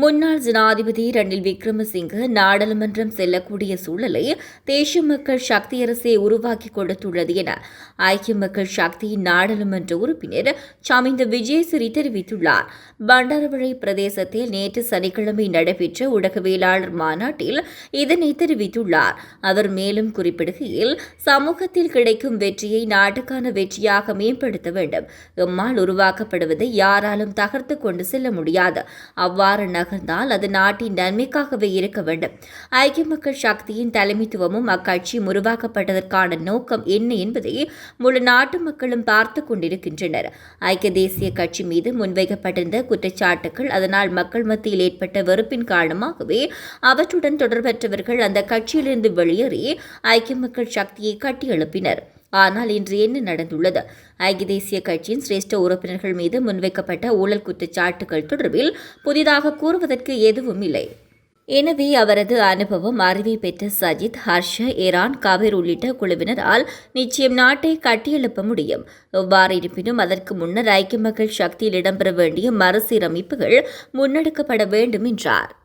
முன்னாள் ஜனாதிபதி ரணில் விக்ரமசிங்க நாடாளுமன்றம் செல்லக்கூடிய சூழலை தேசிய மக்கள் சக்தி அரசே உருவாக்கி கொடுத்துள்ளது என ஐக்கிய மக்கள் சக்தியின் நாடாளுமன்ற உறுப்பினர் சமிந்த விஜயசிறி தெரிவித்துள்ளார். பண்டாரவளை பிரதேசத்தில் நேற்று சனிக்கிழமை நடைபெற்ற ஊடகவியலாளர் மாநாட்டில் இதனை தெரிவித்துள்ளார். அவர் மேலும் குறிப்பிடுகையில், சமூகத்தில் கிடைக்கும் வெற்றியை நாட்டுக்கான வெற்றியாக மேம்படுத்த வேண்டும். எம்மால் உருவாக்கப்படுவதை யாராலும் தகர்த்து கொண்டு செல்ல முடியாது. அவ்வாறு நகர்ந்தால் அது நாட்டின் நன்மைக்காகவே இருக்க வேண்டும். ஐக்கிய மக்கள் சக்தியின் தலைமைத்துவமும் அக்கட்சியும் உருவாக்கப்பட்டதற்கான நோக்கம் என்ன என்பதை முழு நாட்டு மக்களும் பார்த்துக் கொண்டிருக்கின்றனர். ஐக்கிய தேசிய கட்சி மீது முன்வைக்கப்பட்டிருந்த குற்றச்சாட்டுகள், அதனால் மக்கள் மத்தியில் ஏற்பட்ட வெறுப்பின் காரணமாகவே அவற்றுடன் தொடர்பற்றவர்கள் அந்த கட்சியிலிருந்து வெளியேறி ஐக்கிய மக்கள் சக்தியை கட்டியெழுப்பினர். ஆனால் இன்று என்ன நடந்துள்ளது? ஐக்கிய தேசிய கட்சியின் சிரேஷ்ட உறுப்பினர்கள் மீது முன்வைக்கப்பட்ட ஊழல் குற்றச்சாட்டுகள் தொடர்பில் புதிதாக கூறுவதற்கு எதுவும் இல்லை. எனவே அவரது அனுபவம், அறிவை பெற்ற சஜித், ஹர்ஷ, ஈரான், கபீர் உள்ளிட்ட குழுவினரால் நிச்சயம் நாட்டை கட்டியெழுப்ப முடியும். எவ்வாறு இருப்பினும் அதற்கு முன்னர் ஐக்கிய மக்கள் சக்தியில் இடம்பெற வேண்டிய மறுசீரமைப்புகள் முன்னெடுக்கப்பட வேண்டும் என்றார்.